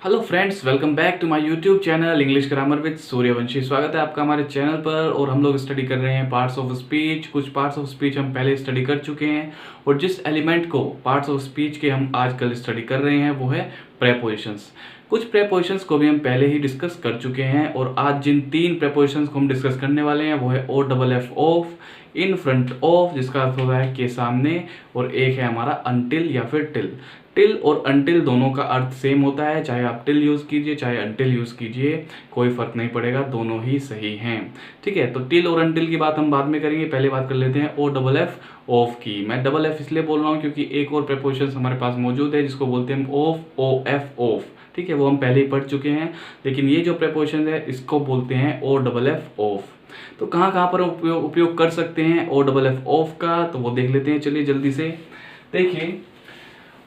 Hello friends, welcome back to my YouTube channel English grammar with Suryavanshi. स्वागत है आपका हमारे चैनल पर। और हम लोग स्टडी कर रहे हैं पार्ट्स ऑफ स्पीच। कुछ पार्ट्स ऑफ स्पीच हम पहले स्टडी कर चुके हैं और जिस एलिमेंट को पार्ट्स ऑफ स्पीच के हम आजकल स्टडी कर रहे हैं वो है प्रेपोजिशंस। कुछ प्रेपोजिशंस को भी हम पहले ही डिस्कस कर चुके हैं और आज जिन तीन प्रेपोजिशंस को हम डिस्कस करने वाले हैं वो है O double F off, in front of जिसका अर्थ होता है के सामने, और एक है हमारा अनटिल या फिर टिल। टिल और अनटिल दोनों का अर्थ सेम होता है, चाहे आप टिल यूज़ कीजिए चाहे अनटिल यूज़ कीजिए, कोई फ़र्क नहीं पड़ेगा, दोनों ही सही हैं। ठीक है, तो टिल और अनटिल की बात हम बाद में करेंगे, पहले बात कर लेते हैं ओ डबल एफ ऑफ की। मैं डबल एफ इसलिए बोल रहा हूँ क्योंकि एक और प्रेपोजिशन हमारे पास मौजूद है जिसको बोलते हैं हम ऑफ, ओ एफ ऑफ। ठीक है, वो हम पहले ही पढ़ चुके हैं, लेकिन ये जो प्रेपोजिशन है इसको बोलते हैं ओ डबल एफ ऑफ। तो कहाँ कहाँ पर उपयोग कर सकते हैं ओ डबल एफ ऑफ का, तो वो देख लेते हैं। चलिए जल्दी से देखिए,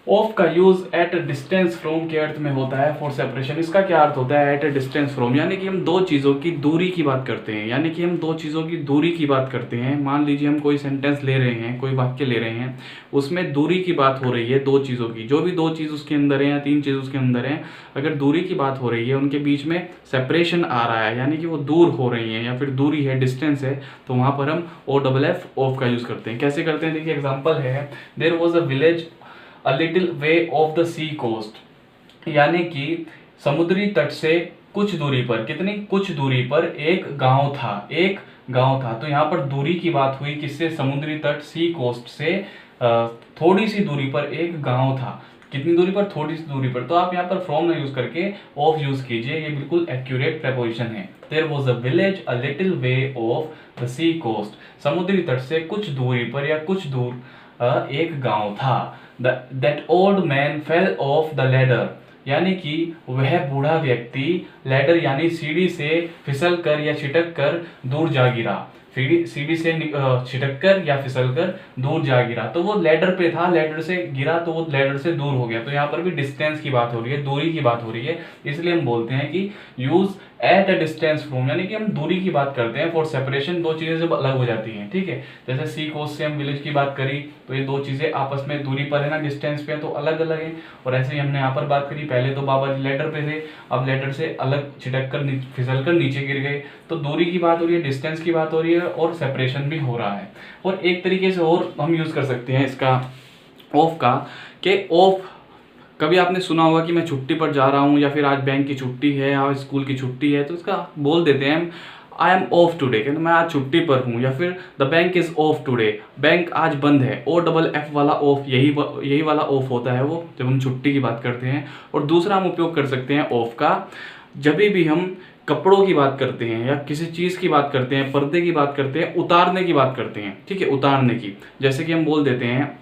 ऑफ का use at a distance from के अर्थ में होता है फॉर सेपरेशन। इसका क्या अर्थ होता है? एट अ डिस्टेंस फ्रॉम, यानी कि हम दो चीज़ों की दूरी की बात करते हैं, यानी कि हम दो चीज़ों की दूरी की बात करते हैं। मान लीजिए हम कोई सेंटेंस ले रहे हैं, कोई वाक्य ले रहे हैं, उसमें दूरी की बात हो रही है दो चीज़ों की, जो भी दो चीज़ उसके अंदर है या तीन चीज़ उसके अंदर है, अगर दूरी की बात हो रही है, उनके बीच में सेपरेशन आ रहा है, यानी कि वो दूर हो रही है या फिर दूरी है, डिस्टेंस है, तो वहाँ पर हम ओ डबल एफ ऑफ का यूज़ करते हैं। कैसे करते हैं? देखिए एग्जाम्पल है, there was a village a little way off the sea coast, यानी कि समुद्री तट से कुछ दूरी पर, कितनी कुछ दूरी पर एक गांव था, एक गांव था। तो यहाँ पर दूरी की बात हुई किससे? समुद्री तट, सी कोस्ट से थोड़ी सी दूरी पर एक गांव था। कितनी दूरी पर? थोड़ी सी दूरी पर। तो आप यहाँ पर फ्रॉम ना यूज करके ऑफ यूज कीजिए, ये बिल्कुल एक्यूरेट प्रेपोजिशन है। There was a village a little way off the sea coast, समुद्री तट से कुछ दूरी पर या कुछ दूर एक गांव था। That old man fell off the ladder, यानी कि वह बूढ़ा व्यक्ति लैडर यानी सीढ़ी से फिसल कर या छिटक कर दूर जा गिरा। सीढ़ी से छिटक कर या फिसल कर दूर जा गिरा, तो वो लैडर पे था, लैडर से गिरा तो वो लैडर से दूर हो गया। तो यहाँ पर भी डिस्टेंस की बात हो रही है, दूरी की बात हो रही है, इसलिए हम बोलते हैं कि use at a distance from, यानी कि हम दूरी की बात करते हैं फॉर सेपरेशन। दो चीजें जब अलग हो जाती हैं, ठीक है, जैसे सी कोस्ट से हम विलेज की बात करी, तो ये दो चीजें आपस में दूरी पर है ना, डिस्टेंस पे है, तो अलग अलग है। और ऐसे ही हमने यहाँ पर बात करी, पहले तो बाबा जी लेटर पे थे, अब लेटर से अलग छिटक कर फिसल कर नीचे गिर गए, तो दूरी की बात हो रही है, डिस्टेंस की बात हो रही है और सेपरेशन भी हो रहा है। और एक तरीके से और हम यूज कर सकते हैं इसका ऑफ का, कि ऑफ, कभी आपने सुना होगा कि मैं छुट्टी पर जा रहा हूँ, या फिर आज बैंक की छुट्टी है, आज स्कूल की छुट्टी है, तो इसका बोल देते हैं आई एम ऑफ टुडे, कहते मैं आज छुट्टी पर हूँ, या फिर the bank is of today, bank आज बंद है। ओ डबल एफ वाला ऑफ, यही वाला ऑफ होता है वो, जब हम छुट्टी की बात करते हैं। और दूसरा हम उपयोग कर सकते हैं ऑफ का जब भी हम कपड़ों की बात करते हैं या किसी चीज़ की बात करते हैं, पर्दे की बात करते हैं, उतारने की बात करते हैं, ठीक है, उतारने की। जैसे कि हम बोल देते हैं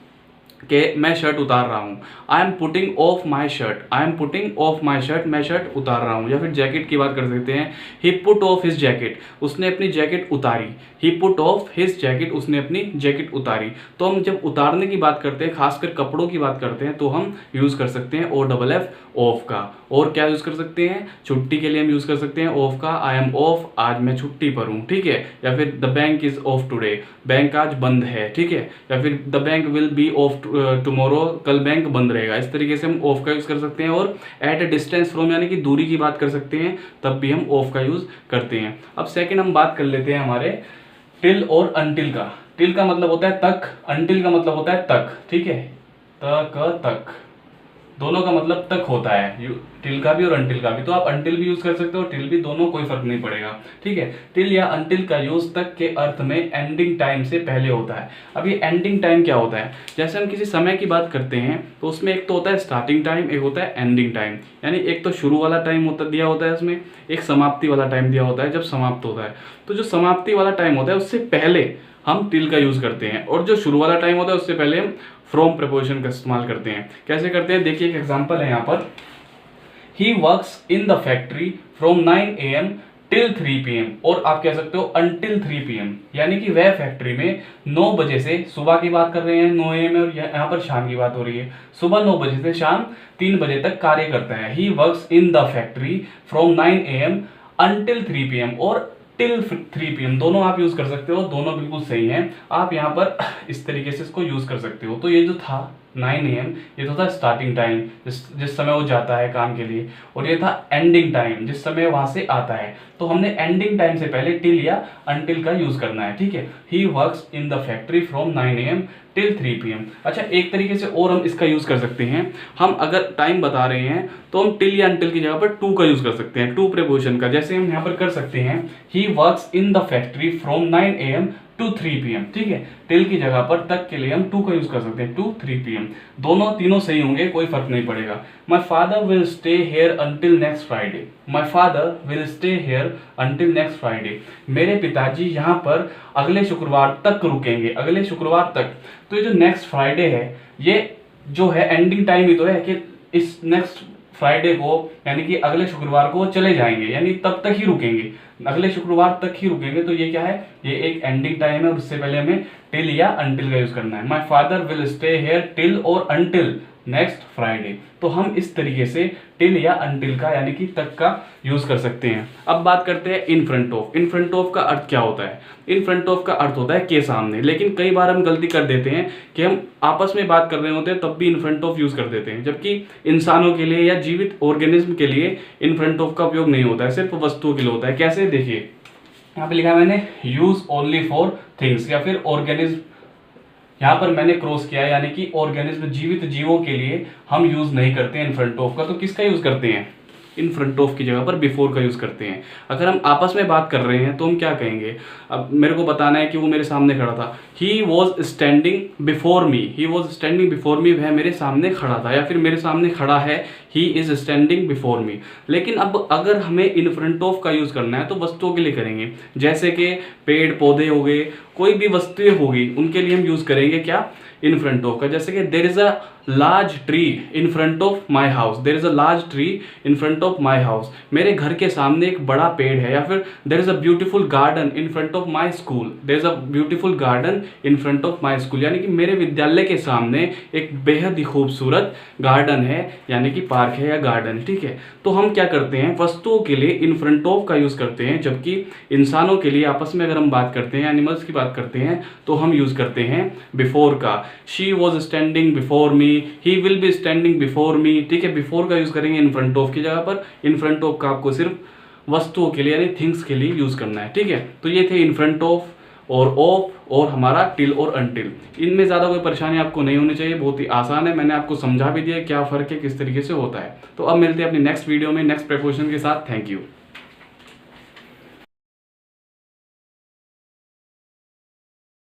कि मैं शर्ट उतार रहा हूँ, I am putting of my shirt, I am putting of my shirt, मैं शर्ट उतार रहा हूँ। या फिर जैकेट की बात कर सकते हैं, ही पुट ऑफ हिज जैकेट, उसने अपनी जैकेट उतारी, ही पुट ऑफ हिज जैकेट, उसने अपनी जैकेट उतारी। तो हम जब उतारने की बात करते हैं, खासकर कपड़ों की बात करते हैं, तो हम यूज़ कर सकते हैं ओ डबल एफ ऑफ का। और क्या यूज़ कर सकते हैं? छुट्टी के लिए हम यूज़ कर सकते हैं ऑफ का, आई एम ऑफ, आज मैं छुट्टी पर हूँ, ठीक है। या फिर the bank is of today, bank आज बंद है, ठीक है। या फिर the bank will be of tomorrow, कल बैंक बंद रहेगा। इस तरीके से हम ऑफ का यूज़ कर सकते हैं। और एट अ डिस्टेंस फ्रॉम, यानी कि दूरी की बात कर सकते हैं, तब भी हम ऑफ का यूज़ करते हैं। अब सेकेंड हम बात कर लेते हैं हमारे टिल और अनटिल का। टिल का मतलब होता है तक, अनटिल का मतलब होता है तक, ठीक है, तक, दोनों का मतलब तक होता है, टिल का भी और अनटिल का भी। तो आप अनटिल भी यूज कर सकते हो, टिल भी, दोनों कोई फर्क नहीं पड़ेगा, ठीक है। टिल या अनटिल का यूज तक के अर्थ में एंडिंग टाइम से पहले होता है। अब ये एंडिंग टाइम क्या होता है? जैसे हम किसी समय की बात करते हैं तो उसमें एक तो होता है स्टार्टिंग टाइम, एक होता है एंडिंग टाइम, यानी एक तो शुरू वाला टाइम दिया होता है उसमें, एक समाप्ति वाला टाइम दिया होता है जब समाप्त होता है। तो जो समाप्ति वाला टाइम होता है उससे पहले हम टिल का यूज करते हैं, और जो शुरू वाला टाइम होता है उससे पहले हम फ्रॉम प्रपोजिशन का इस्तेमाल करते हैं। कैसे करते हैं? देखिए एक एग्जांपल है यहाँ पर, ही works in the factory from 9 AM till 3 PM, और आप कह सकते हो अनटिल 3 PM, यानी कि वह फैक्ट्री में 9 बजे से, सुबह की बात कर रहे हैं 9 AM, और यहाँ पर शाम की बात हो रही है, सुबह 9 बजे से शाम 3 बजे तक कार्य करता है। ही works in the factory from 9 AM until 3 PM और टिल 3 PM, दोनों आप यूज कर सकते हो, दोनों बिल्कुल सही हैं। आप यहाँ पर इस तरीके से इसको यूज कर सकते हो। तो ये जो था 9 AM, ये तो था स्टार्टिंग टाइम जिस समय वो जाता है काम के लिए, और ये था एंडिंग टाइम जिस समय वहां से आता है। तो हमने एंडिंग टाइम से पहले टिल या अनटिल का यूज करना है, ठीक है। ही works in the factory from 9 AM till 3 PM। अच्छा, एक तरीके से और हम इसका यूज कर सकते हैं, हम अगर टाइम बता रहे हैं तो हम टिल या अनटिल की जगह पर टू का यूज कर सकते हैं, टू प्रीपोजिशन का। जैसे हम यहाँ पर कर सकते हैं, he works in the factory from 9 AM to 3 PM, ठीक है। टिल की जगह पर तक के लिए हम टू का यूज कर सकते हैं, टू 3 PM। दोनों तीनों सही होंगे, कोई फर्क नहीं पड़ेगा। My father will stay here until next Friday. My father will stay here until next Friday. मेरे पिताजी यहाँ पर अगले शुक्रवार तक रुकेंगे, अगले शुक्रवार तक। तो ये जो नेक्स्ट फ्राइडे है, ये जो है एंडिंग टाइम ही तो है कि इस नेक्स्ट फ्राइडे को यानी कि अगले शुक्रवार को वो चले जाएंगे, यानी तब तक ही रुकेंगे, अगले शुक्रवार तक ही रुकेंगे। तो ये क्या है, ये एक एंडिंग टाइम है और उससे पहले हमें टिल या अनटिल का यूज करना है। My father will stay here till और अनटिल नेक्स्ट फ्राइडे। तो हम इस तरीके से टिल या अनटिल का यानी कि तक का यूज कर सकते हैं। अब बात करते हैं इन front of. In front of का अर्थ क्या होता है? इन फ्रंट ऑफ का अर्थ होता है के सामने। लेकिन कई बार हम गलती कर देते हैं कि हम आपस में बात कर रहे होते हैं तब भी इन फ्रंट ऑफ यूज कर देते हैं, जबकि इंसानों के लिए या जीवित ऑर्गेनिज्म के लिए इन फ्रंट ऑफ का उपयोग नहीं होता है, सिर्फ वस्तुओं के लिए होता है। कैसे, देखिए यहाँ पे लिखा है मैंने, यूज ओनली फॉर थिंग्स, या फिर ऑर्गेनिज्म, यहाँ पर मैंने क्रॉस किया है, यानी कि ऑर्गेनिज्म जीवित जीवों के लिए हम यूज नहीं करते हैं इन फ्रंट ऑफ का। तो किसका यूज करते हैं? इन फ्रंट ऑफ की जगह पर बिफोर का यूज करते हैं। अगर हम आपस में बात कर रहे हैं तो हम क्या कहेंगे? अब मेरे को बताना है कि वो मेरे सामने खड़ा था, he was standing before me. He was standing before me, वह मेरे सामने खड़ा था, या फिर मेरे सामने खड़ा है, he is standing before me. लेकिन अब अगर हमें इन फ्रंट ऑफ का यूज करना है तो वस्तुओं के लिए करेंगे, जैसे कि पेड़ पौधे हो गए, कोई भी वस्तुएं होगी, उनके लिए हम यूज करेंगे क्या? इन फ्रंट ऑफ का। जैसे कि there is a large tree in front of my house. There is a large tree in front of my house. मेरे घर के सामने एक बड़ा पेड़ है। या फिर there is a beautiful garden in front of my school. There is a beautiful garden in front of my school, यानी कि मेरे विद्यालय के सामने एक बेहद ही खूबसूरत गार्डन है, यानी कि पार्क है या गार्डन, ठीक है। तो हम क्या करते हैं, वस्तुओं के लिए इन फ्रंट ऑफ का यूज करते हैं, जबकि इंसानों के लिए आपस में अगर हम बात करते हैं, एनिमल्स की बात करते हैं, तो हम यूज करते हैं बिफोर का। She was standing before me, he will be standing before me, ठीक है। बिफोर का यूज करेंगे इन फ्रंट ऑफ की जगह पर। इन फ्रंट ऑफ का आपको सिर्फ वस्तुओं के लिए यानी थिंग्स के लिए यूज करना है, ठीक है। तो ये थे इन फ्रंट ऑफ और ऑफ और हमारा टिल और अनटिल। इनमें ज़्यादा कोई परेशानी आपको नहीं होनी चाहिए, बहुत ही आसान है। मैंने आपको समझा भी दिया क्या फ़र्क है, किस तरीके से होता है। तो अब मिलते हैं अपनी नेक्स्ट वीडियो में नेक्स्ट प्रीपोजिशन के साथ। Thank you.